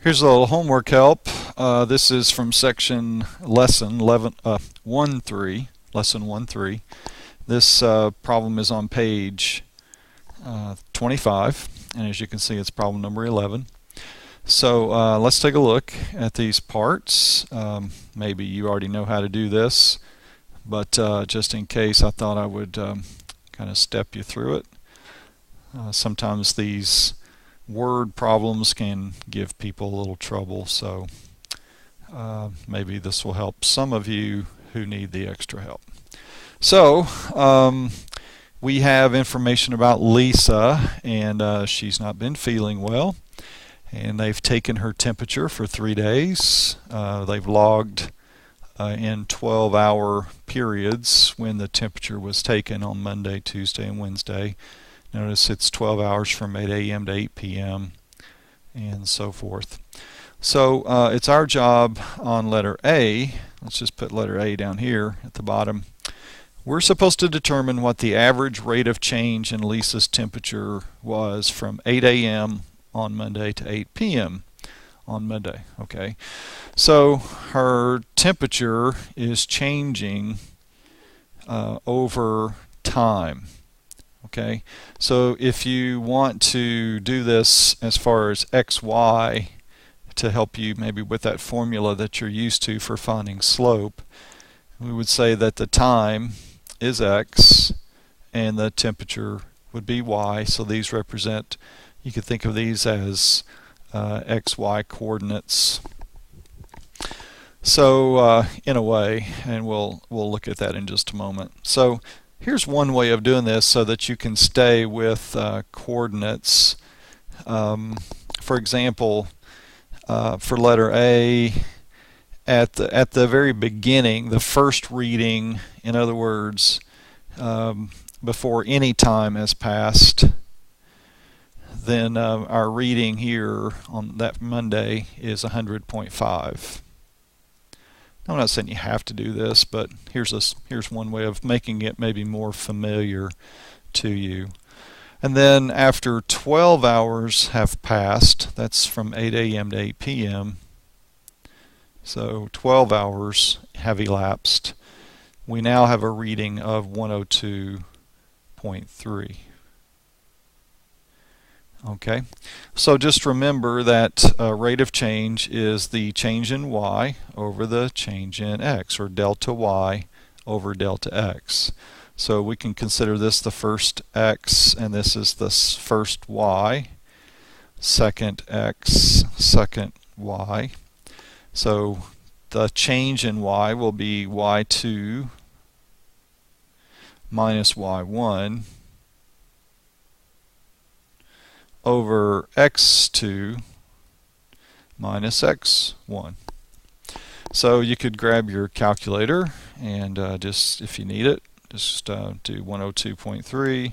Here's a little homework help. This is from section lesson 1.3, lesson 1.3. This problem is on page 25, and as you can see, it's problem number 11. So let's take a look at these parts. Maybe you already know how to do this, but just in case, I thought I would kind of step you through it. Sometimes these word problems can give people a little trouble, so maybe this will help some of you who need the extra help. So we have information about Lisa, and she's not been feeling well, and they've taken her temperature for 3 days. They've logged in 12-hour periods when the temperature was taken on Monday, Tuesday, and Wednesday. Notice it's 12 hours from 8 a.m. to 8 p.m. and so forth. So it's our job on letter A. Let's just put letter A down here at the bottom. We're supposed to determine what the average rate of change in Lisa's temperature was from 8 a.m. on Monday to 8 p.m. on Monday. Okay, so her temperature is changing over time. Okay, so if you want to do this as far as XY to help you maybe with that formula that you're used to for finding slope, we would say that the time is X and the temperature would be Y. So these represent, you could think of these as XY coordinates. So in a way, and we'll look at that in just a moment. So here's one way of doing this so that you can stay with coordinates. For example, for letter A, at the very beginning, the first reading, in other words, before any time has passed, then our reading here on that Monday is 100.5. I'm not saying you have to do this, but here's one way of making it maybe more familiar to you. And then after 12 hours have passed, that's from 8 a.m. to 8 p.m., so 12 hours have elapsed, we now have a reading of 102.3. Okay, so just remember that rate of change is the change in y over the change in x, or delta y over delta x. So we can consider this the first x, and this is the first y, second x, second y. So the change in y will be y2 minus y1 over x2 minus x1. So you could grab your calculator and just, if you need it, just do 102.3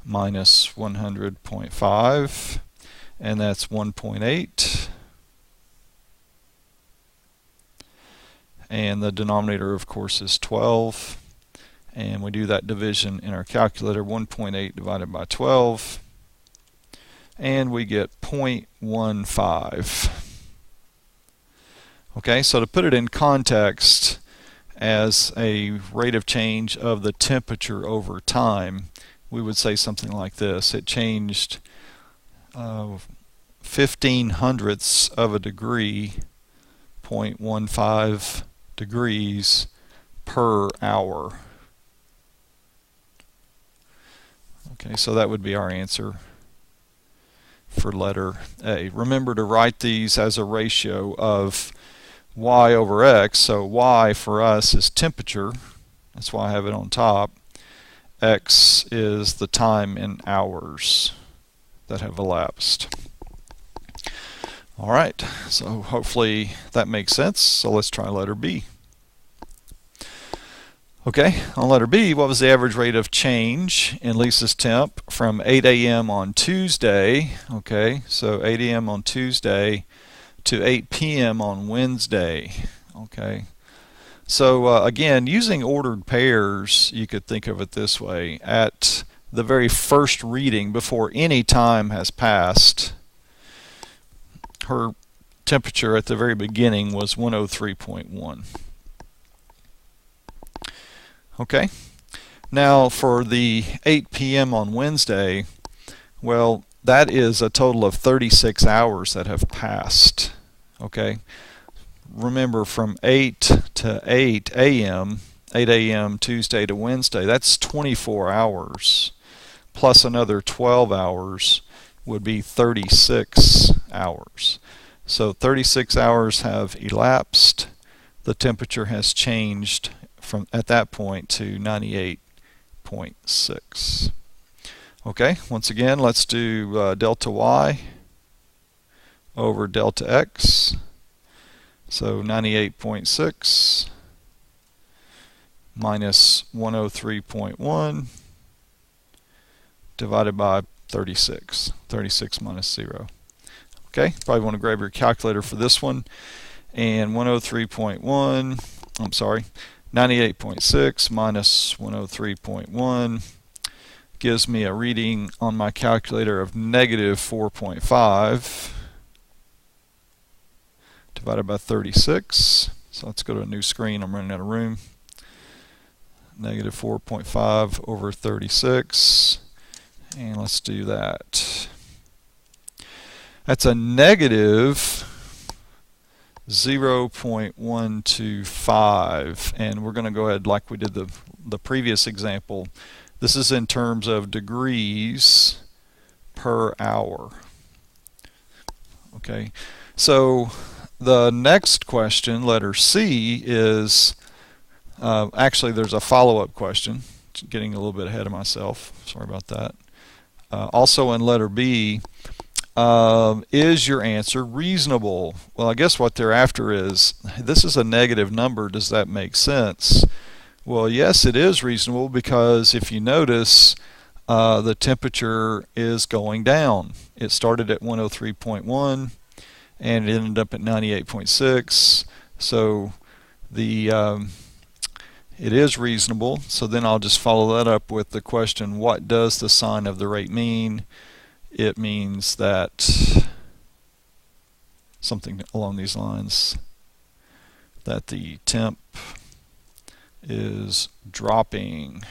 minus 100.5, and that's 1.8. And the denominator, of course, is 12. And we do that division in our calculator, 1.8 divided by 12. And we get 0.15. Okay, so to put it in context as a rate of change of the temperature over time, we would say something like this. It changed 15 hundredths of a degree, 0.15 degrees per hour. Okay, so that would be our answer for letter A. Remember to write these as a ratio of y over x. So y for us is temperature. That's why I have it on top. X is the time in hours that have elapsed. All right, so hopefully that makes sense. So let's try letter B. Okay, on letter B, what was the average rate of change in Lisa's temp from 8 a.m. on Tuesday? Okay, so 8 a.m. on Tuesday to 8 p.m. on Wednesday. Okay, so again, using ordered pairs, you could think of it this way. At the very first reading, before any time has passed, her temperature at the very beginning was 103.1. Okay, now for the 8 p.m. on Wednesday, well, that is a total of 36 hours that have passed. Okay, remember, from 8 to 8 a.m., 8 a.m. Tuesday to Wednesday, that's 24 hours, plus another 12 hours would be 36 hours. So 36 hours have elapsed. The temperature has changed from at that point to 98.6. Okay, once again, let's do delta y over delta x. So 98.6 minus 103.1 divided by 36. 36 minus 0. Okay, probably want to grab your calculator for this one. And 103.1, I'm sorry, 98.6 minus 103.1 gives me a reading on my calculator of negative 4.5 divided by 36. So let's go to a new screen. I'm running out of room. Negative 4.5 over 36. And let's do that. That's a negative 0.125. And we're going to go ahead like we did the previous example. This is in terms of degrees per hour. Okay, so the next question, letter C, is actually there's a follow-up question. Getting a little bit ahead of myself. Sorry about that. Also in letter B, is your answer reasonable? Well, I guess what they're after is, this is a negative number. Does that make sense? Well, yes, it is reasonable, because if you notice, the temperature is going down. It started at 103.1 and it ended up at 98.6. So it is reasonable. So then I'll just follow that up with the question, what does the sign of the rate mean? It means that something along these lines, that the temp is dropping.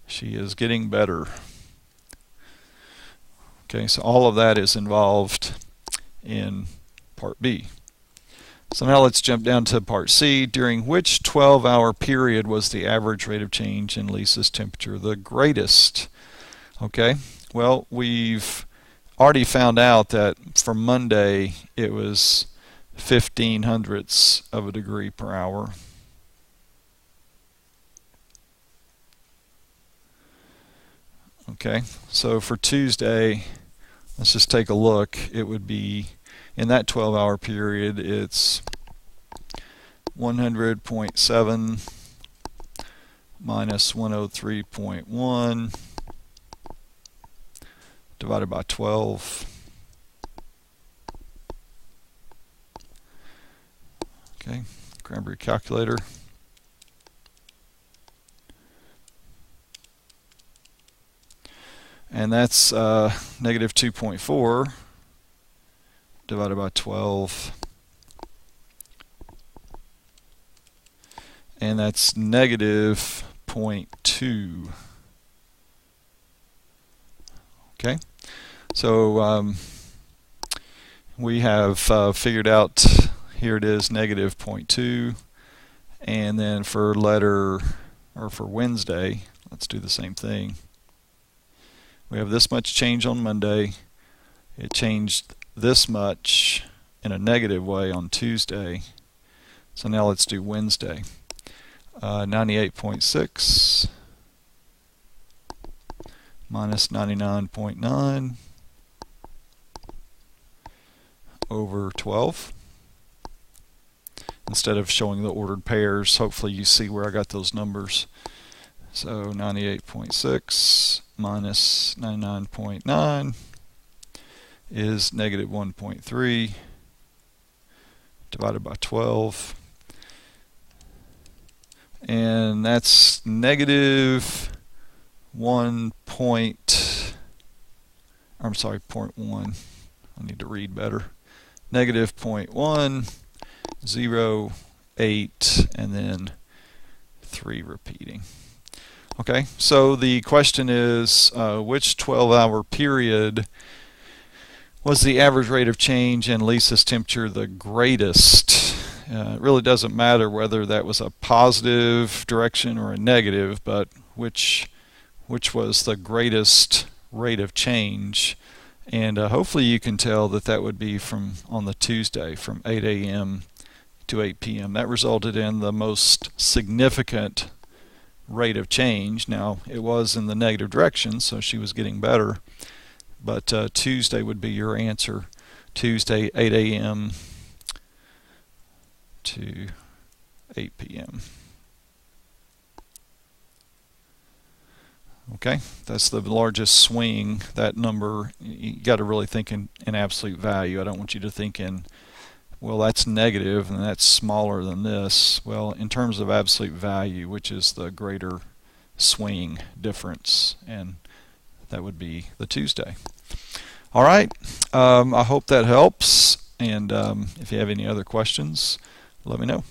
She is getting better. Okay, so all of that is involved in part B. So now let's jump down to part C. During which 12-hour period was the average rate of change in Lisa's temperature the greatest? Okay, well, we've already found out that for Monday it was 15 hundredths of a degree per hour. Okay, so for Tuesday, let's just take a look. It would be, in that 12-hour period, it's 100.7 minus 103.1 divided by 12. Okay, grab your calculator. And that's negative 2.4 divided by 12. And that's negative 0.2. Okay, so we have figured out, here it is, negative 0.2. And then for for Wednesday, let's do the same thing. We have this much change on Monday. It changed this much in a negative way on Tuesday. So now let's do Wednesday. 98.6 minus 99.9 over 12. Instead of showing the ordered pairs, hopefully you see where I got those numbers. So 98.6 minus 99.9 is negative 1.3 divided by 12. And that's negative 0.1. I need to read better. Negative 0.1, 0, 8, and then 3 repeating. Okay, so the question is, which 12-hour period was the average rate of change in Lisa's temperature the greatest? It really doesn't matter whether that was a positive direction or a negative, but which was the greatest rate of change. And hopefully you can tell that that would be from on the Tuesday from 8 a.m. to 8 p.m. That resulted in the most significant rate of change. Now, it was in the negative direction, so she was getting better. But Tuesday would be your answer. Tuesday, 8 a.m. to 8 p.m. Okay, that's the largest swing. That number, you got to really think in absolute value. I don't want you to think in, well, that's negative and that's smaller than this. Well, in terms of absolute value, which is the greater swing difference, and that would be the Tuesday. All right, I hope that helps, and if you have any other questions, let me know.